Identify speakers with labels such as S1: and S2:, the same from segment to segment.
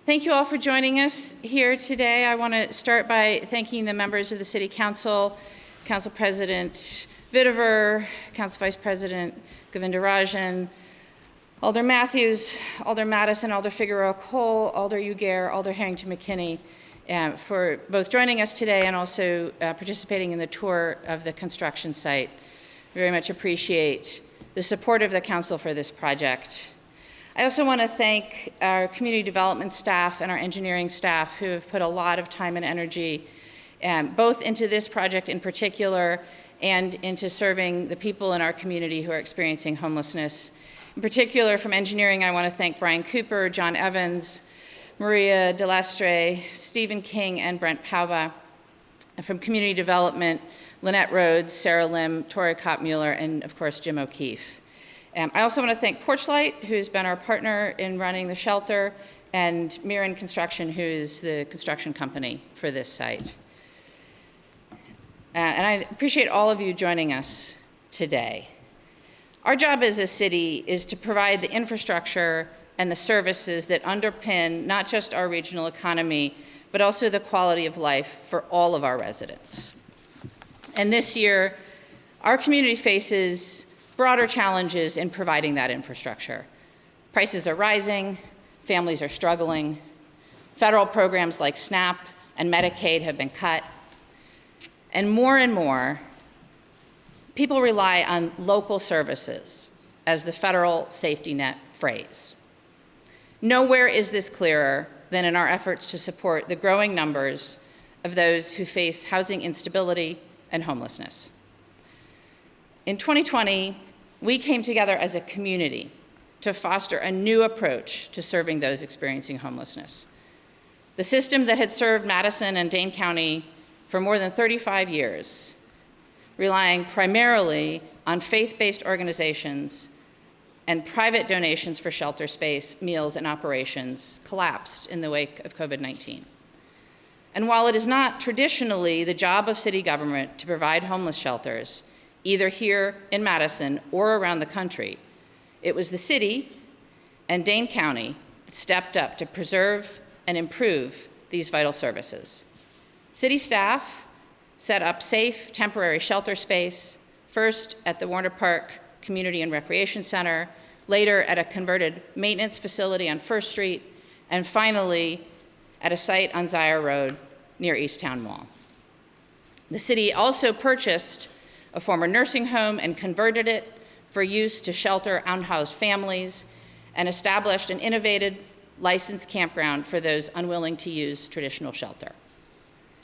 S1: Thank you all for joining us here today. I want to start by thanking the members of the City Council, Council President Vitiver, Council Vice President Govindarajan, Alder Matthews, Alder Madison, Alder Figueroa Cole, Alder Ugair, Alder Harrington McKinney, for both joining us today and also participating in the tour of the construction site. Very much appreciate the support of the Council for this project. I also want to thank our community development staff and our engineering staff who have put a lot of time and energy both into this project in particular and into serving the people in our community who are experiencing homelessness. In particular, from engineering, I want to thank Brian Cooper, John Evans, Maria Delastre, Stephen King, and Brent Pauba. And from community development, Lynette Rhodes, Sarah Lim, Tori Kopp-Mueller, and of course, Jim O'Keefe. I also want to thank Porchlight, who's been our partner in running the shelter, and Mirren Construction, who is the construction company for this site. And I appreciate all of you joining us today. Our job as a city is to provide the infrastructure and the services that underpin not just our regional economy, but also the quality of life for all of our residents. And this year, our community faces broader challenges in providing that infrastructure. Prices are rising, families are struggling, federal programs like SNAP and Medicaid have been cut, and more, people rely on local services as the federal safety net phrase. Nowhere is this clearer than in our efforts to support the growing numbers of those who face housing instability and homelessness. In 2020, we came together as a community to foster a new approach to serving those experiencing homelessness. The system that had served Madison and Dane County for more than 35 years, relying primarily on faith-based organizations and private donations for shelter space, meals, and operations, collapsed in the wake of COVID-19. And while it is not traditionally the job of city government to provide homeless shelters, either here in Madison or around the country, it was the city and Dane County that stepped up to preserve and improve these vital services. City staff set up safe temporary shelter space, first at the Warner Park Community and Recreation Center, later at a converted maintenance facility on First Street, and finally at a site on Zier Road near East Town Mall. The city also purchased a former nursing home and converted it for use to shelter unhoused families, and established an innovative licensed campground for those unwilling to use traditional shelter.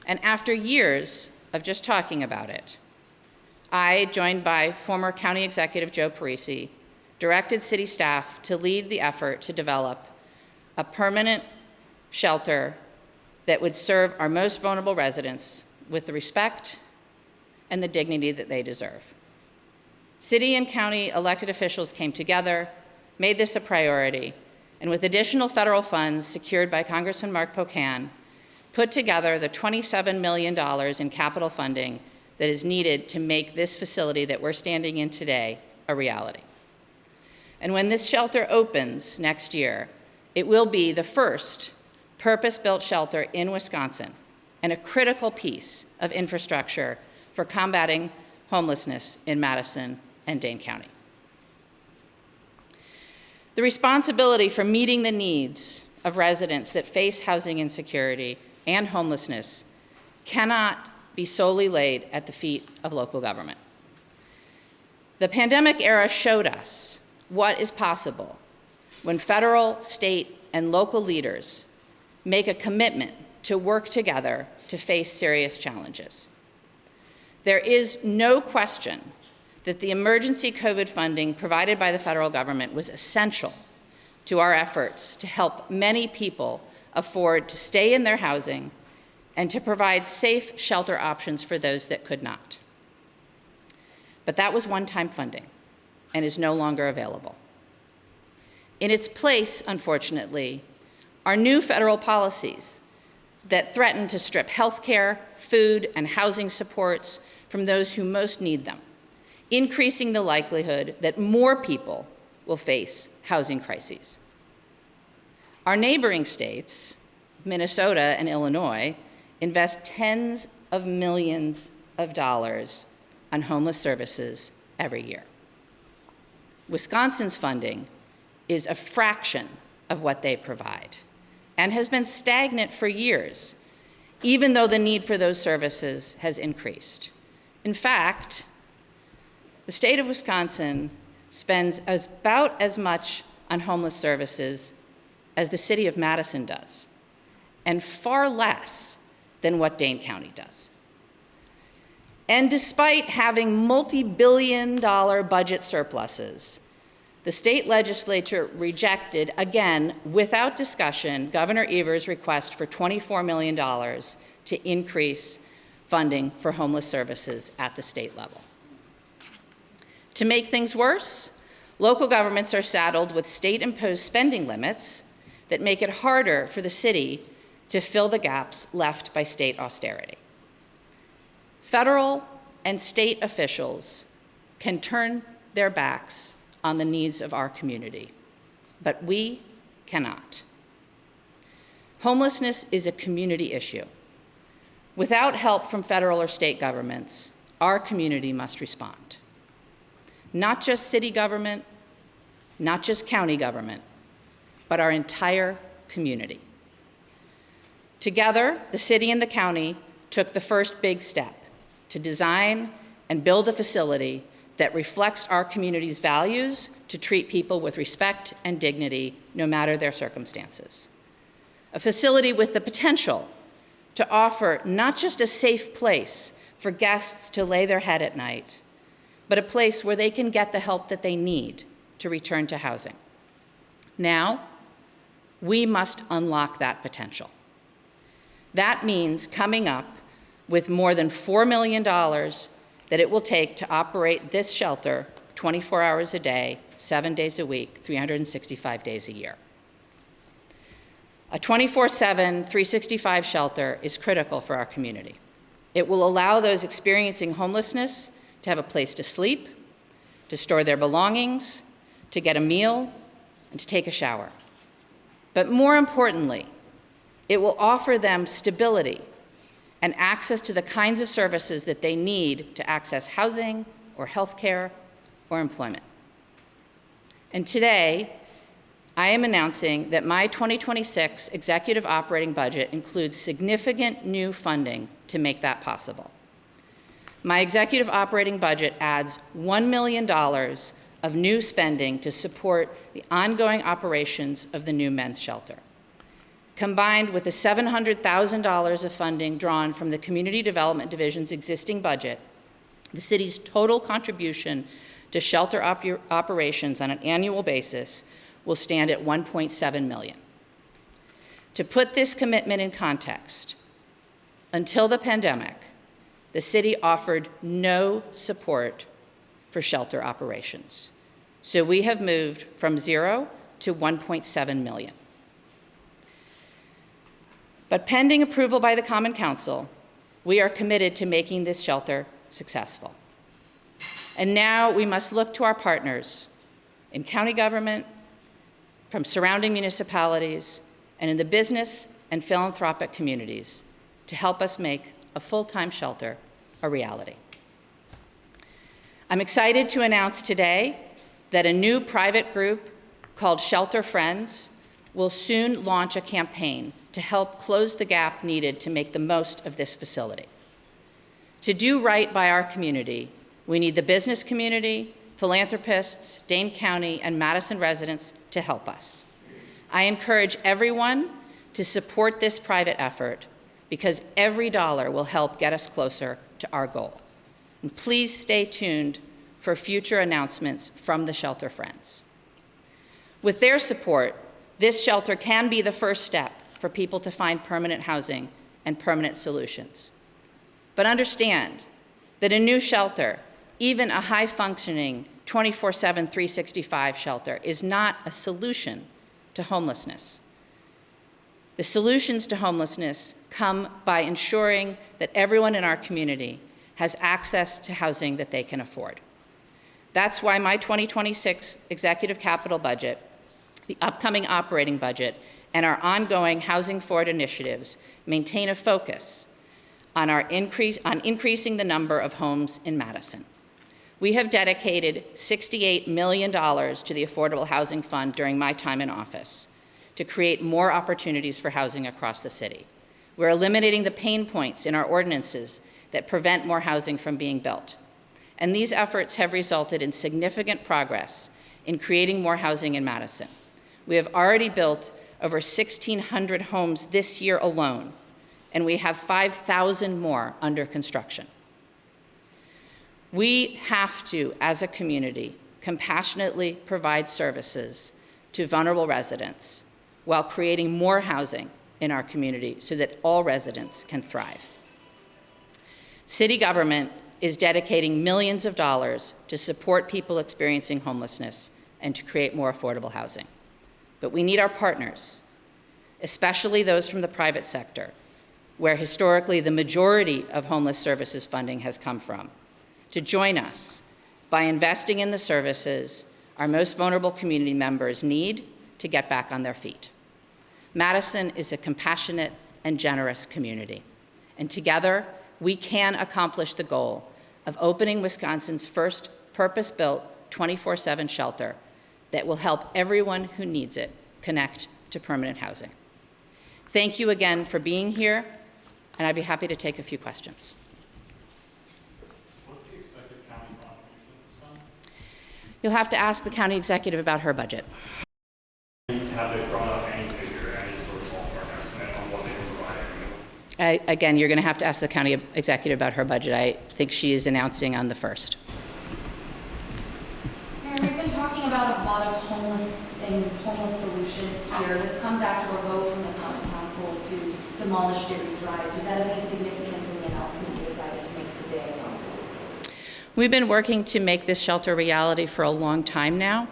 S1: And after years of just talking about it, I, joined by former County Executive Joe Parisi, directed city staff to lead the effort to develop a permanent shelter that would serve our most vulnerable residents with the respect and the dignity that they deserve. City and county elected officials came together, made this a priority, and with additional federal funds secured by Congressman Mark Pocan, put together the $27 million in capital funding that is needed to make this facility that we're standing in today a reality. And when this shelter opens next year, it will be the first purpose-built shelter in Wisconsin and a critical piece of infrastructure for combating homelessness in Madison and Dane County. The responsibility for meeting the needs of residents that face housing insecurity and homelessness cannot be solely laid at the feet of local government. The pandemic era showed us what is possible when federal, state, and local leaders make a commitment to work together to face serious challenges. There is no question that the emergency COVID funding provided by the federal government was essential to our efforts to help many people afford to stay in their housing and to provide safe shelter options for those that could not. But that was one-time funding and is no longer available. In its place, unfortunately, are new federal policies that threaten to strip healthcare, food, and housing supports from those who most need them, increasing the likelihood that more people will face housing crises. Our neighboring states, Minnesota and Illinois, invest tens of millions of dollars on homeless services every year. Wisconsin's funding is a fraction of what they provide and has been stagnant for years, even though the need for those services has increased. In fact, the state of Wisconsin spends about as much on homeless services as the city of Madison does, and far less than what Dane County does. And despite having multi-billion-dollar budget surpluses, the state legislature rejected, again, without discussion, Governor Evers' request for $24 million to increase funding for homeless services at the state level. To make things worse, local governments are saddled with state-imposed spending limits that make it harder for the city to fill the gaps left by state austerity. Federal and state officials can turn their backs on the needs of our community, but we cannot. Homelessness is a community issue. Without help from federal or state governments, our community must respond. Not just city government, not just county government, but our entire community. Together, the city and the county took the first big step to design and build a facility that reflects our community's values to treat people with respect and dignity, no matter their circumstances. A facility with the potential to offer not just a safe place for guests to lay their head at night, but a place where they can get the help that they need to return to housing. Now, we must unlock that potential. That means coming up with more than $4 million that it will take to operate this shelter 24 hours a day, 7 days a week, 365 days a year. A 24/7, 365 shelter is critical for our community. It will allow those experiencing homelessness to have a place to sleep, to store their belongings, to get a meal, and to take a shower. But more importantly, it will offer them stability and access to the kinds of services that they need to access housing or health care or employment. And today, I am announcing that my 2026 executive operating budget includes significant new funding to make that possible. My executive operating budget adds $1 million of new spending to support the ongoing operations of the new men's shelter. Combined with the $700,000 of funding drawn from the Community Development Division's existing budget, the city's total contribution to shelter operations on an annual basis will stand at $1.7 million. To put this commitment in context, until the pandemic, the city offered no support for shelter operations. So we have moved from 0 to $1.7 million. But pending approval by the Common Council, we are committed to making this shelter successful. And now we must look to our partners in county government, from surrounding municipalities, and in the business and philanthropic communities to help us make a full-time shelter a reality. I'm excited to announce today that a new private group called Shelter Friends will soon launch a campaign to help close the gap needed to make the most of this facility. To do right by our community, we need the business community, philanthropists, Dane County, and Madison residents to help us. I encourage everyone to support this private effort because every dollar will help get us closer to our goal. And please stay tuned for future announcements from the Shelter Friends. With their support, this shelter can be the first step for people to find permanent housing and permanent solutions. But understand that a new shelter, even a high-functioning 24/7, 365 shelter, is not a solution to homelessness. The solutions to homelessness come by ensuring that everyone in our community has access to housing that they can afford. That's why my 2026 executive capital budget The upcoming operating budget and our ongoing Housing Forward initiatives maintain a focus on increasing the number of homes in Madison. We have dedicated $68 million to the Affordable Housing Fund during my time in office to create more opportunities for housing across the city. We're eliminating the pain points in our ordinances that prevent more housing from being built. And these efforts have resulted in significant progress in creating more housing in Madison. We have already built over 1,600 homes this year alone, and we have 5,000 more under construction. We have to, as a community, compassionately provide services to vulnerable residents while creating more housing in our community so that all residents can thrive. City government is dedicating millions of dollars to support people experiencing homelessness and to create more affordable housing. But we need our partners, especially those from the private sector, where historically the majority of homeless services funding has come from, to join us by investing in the services our most vulnerable community members need to get back on their feet. Madison is a compassionate and generous community, and together we can accomplish the goal of opening Wisconsin's first purpose-built 24/7 shelter that will help everyone who needs it connect to permanent housing. Thank you again for being here, and I'd be happy to take a few questions.
S2: What's the expected county contribution to this fund?
S1: You'll have to ask the county executive about her budget.
S2: Have they thrown out any figure, any sort of ballpark estimate on what they can provide?
S1: Again, you're going to have to ask the county executive about her budget. I think she is announcing on the 1st.
S3: Mayor, we've been talking about a lot of homeless things, homeless solutions here. This comes after a vote from the common council to demolish Derby Drive. Does that have any significance in the announcement you decided to make today on this?
S1: We've been working to make this shelter a reality for a long time now,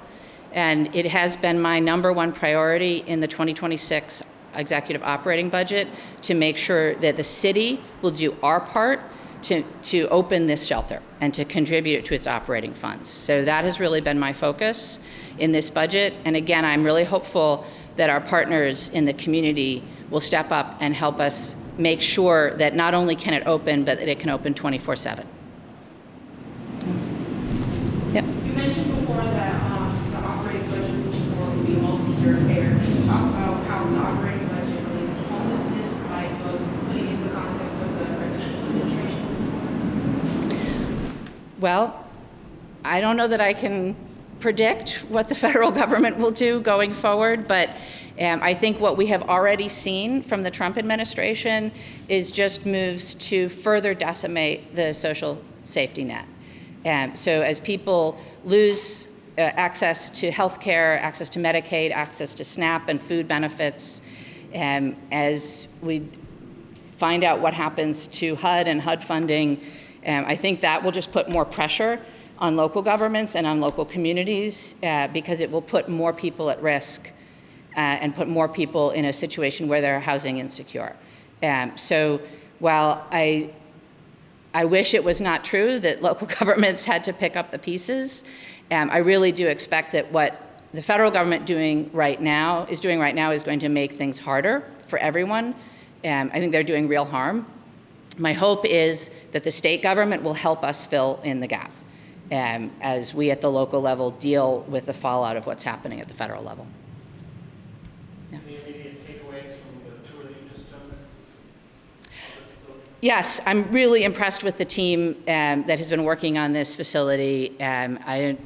S1: and it has been my #1 priority in the 2026 executive operating budget to make sure that the city will do our part to open this shelter and to contribute to its operating funds. So that has really been my focus in this budget. And again, I'm really hopeful that our partners in the community will step up and help us make sure that not only can it open, but that it can open 24/7. Yep.
S4: You mentioned before that the operating budget moving forward will be a multi-year affair. Can you talk about how the operating budget related to homelessness, like putting it in the context of the presidential administration?
S1: Well, I don't know that I can predict what the federal government will do going forward, but I think what we have already seen from the Trump administration is just moves to further decimate the social safety net. So as people lose access to health care, access to Medicaid, access to SNAP and food benefits, as we find out what happens to HUD and HUD funding, I think that will just put more pressure on local governments and on local communities because it will put more people at risk and put more people in a situation where they're housing insecure. So while I wish it was not true that local governments had to pick up the pieces, I really do expect that what the federal government is doing right now is going to make things harder for everyone. I think they're doing real harm. My hope is that the state government will help us fill in the gap as we at the local level deal with the fallout of what's happening at the federal level. Yeah.
S2: Any immediate takeaways from the tour that you just took?
S1: Yes, I'm really impressed with the team that has been working on this facility. I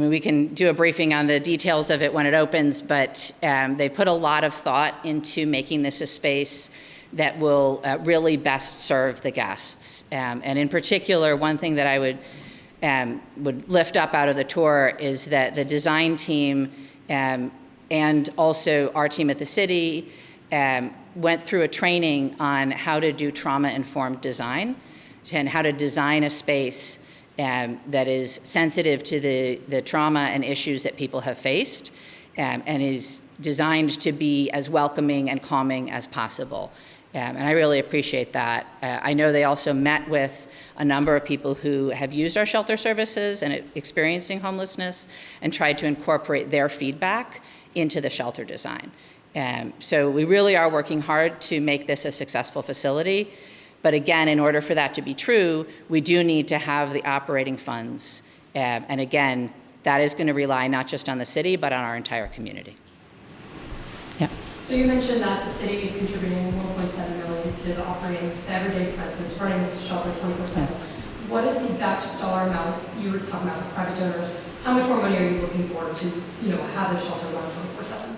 S1: mean, we can do a briefing on the details of it when it opens, but they put a lot of thought into making this a space that will really best serve the guests. And in particular, one thing that I would lift up out of the tour is that the design team and also our team at the city went through a training on how to do trauma-informed design and how to design a space that is sensitive to the trauma and issues that people have faced and is designed to be as welcoming and calming as possible. And I really appreciate that. I know they also met with a number of people who have used our shelter services and experiencing homelessness and tried to incorporate their feedback into the shelter design. So we really are working hard to make this a successful facility. But again, in order for that to be true, we do need to have the operating funds. And again, that is going to rely not just on the city, but on our entire community. Yeah.
S5: So you mentioned that the city is contributing $1.7 million to the everyday expenses, running this shelter 24/7. What is the exact dollar amount you were talking about for private donors? How much more money are you looking for to, have the shelter run 24/7?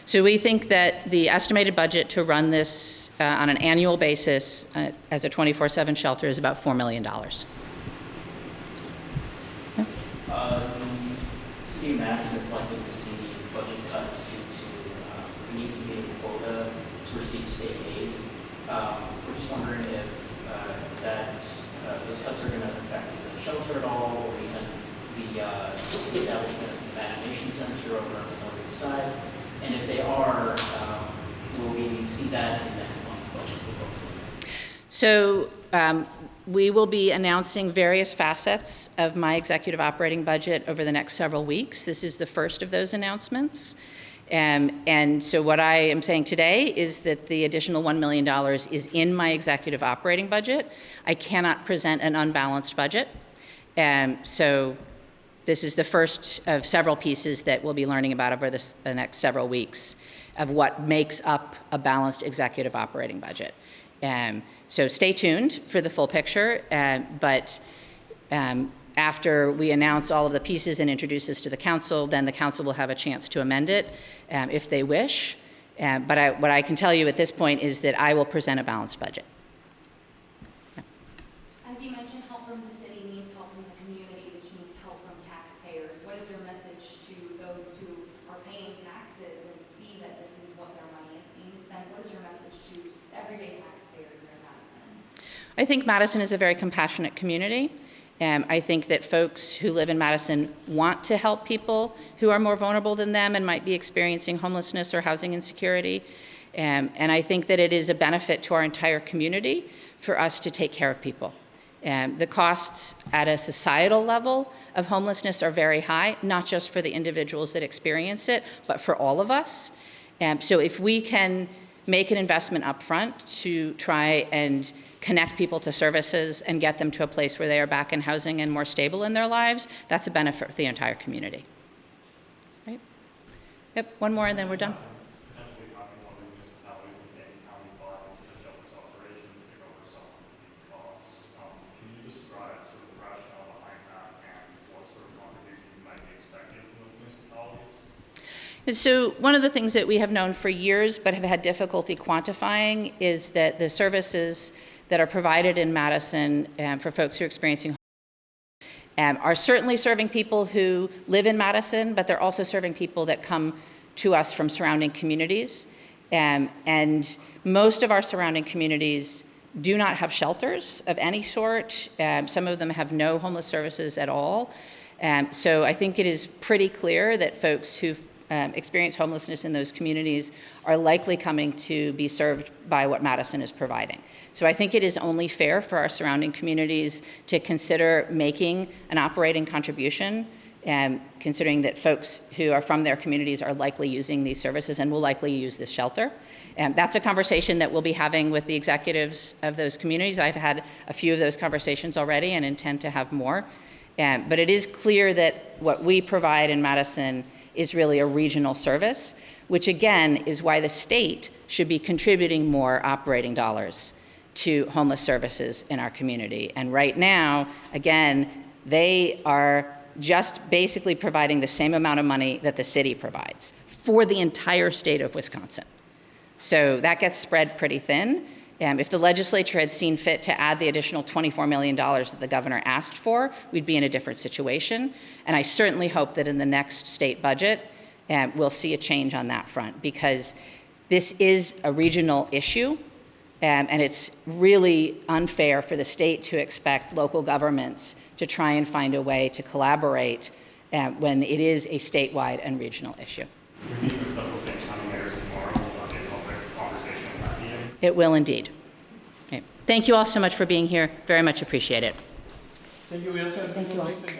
S1: So we think that the estimated budget to run this on an annual basis as a 24/7 shelter is about $4 million.
S6: The city of Madison is likely to see budget cuts due to need to meet a quota to receive state aid. We're just wondering if those cuts are going to affect the shelter at all, or even the establishment of the Imagination Center over on the northern side. And if they are, will we see that in next month's budget proposal?
S1: So we will be announcing various facets of my executive operating budget over the next several weeks. This is the first of those announcements. And so what I am saying today is that the additional $1 million is in my executive operating budget. I cannot present an unbalanced budget. So this is the first of several pieces that we'll be learning about over the next several weeks of what makes up a balanced executive operating budget. So stay tuned for the full picture, but after we announce all of the pieces and introduce this to the council, then the council will have a chance to amend it if they wish. But what I can tell you at this point is that I will present a balanced budget.
S3: As you mentioned, help from the city means help from the community, which means help from taxpayers. What is your message to those who are paying taxes and see that this is what their money is being spent? What is your message to the everyday taxpayer here in Madison?
S1: I think Madison is a very compassionate community. I think that folks who live in Madison want to help people who are more vulnerable than them and might be experiencing homelessness or housing insecurity. And I think that it is a benefit to our entire community for us to take care of people. The costs at a societal level of homelessness are very high, not just for the individuals that experience it, but for all of us. So if we can make an investment up front to try and connect people to services and get them to a place where they are back in housing and more stable in their lives, that's a benefit for the entire community. Right? Yep, one more and then we're done.
S2: Potentially having one of the municipalities in Dane County buy into the shelter's operations to cover some of the costs. Can you describe sort of the rationale behind that and what sort of contribution you might be expecting from those municipalities?
S1: So one of the things that we have known for years but have had difficulty quantifying is that the services that are provided in Madison for folks who are experiencing are certainly serving people who live in Madison, but they're also serving people that come to us from surrounding communities. And most of our surrounding communities do not have shelters of any sort. Some of them have no homeless services at all. So I think it is pretty clear that folks who've experience homelessness in those communities are likely coming to be served by what Madison is providing. So I think it is only fair for our surrounding communities to consider making an operating contribution, considering that folks who are from their communities are likely using these services and will likely use this shelter. That's a conversation that we'll be having with the executives of those communities. I've had a few of those conversations already and intend to have more. But it is clear that what we provide in Madison is really a regional service, which again is why the state should be contributing more operating dollars to homeless services in our community. And right now, again, they are just basically providing the same amount of money that the city provides for the entire state of Wisconsin. So that gets spread pretty thin. If the legislature had seen fit to add the additional $24 million that the governor asked for, we'd be in a different situation. And I certainly hope that in the next state budget, we'll see a change on that front, because this is a regional issue, and it's really unfair for the state to expect local governments to try and find a way to collaborate when it is a statewide and regional issue.
S2: We need to settle Dane County mayors tomorrow. Will be a public conversation in that meeting.
S1: It will indeed. Okay. Thank you all so much for being here. Very much appreciate it.
S7: Thank you. We also have
S1: Thank you all.
S7: people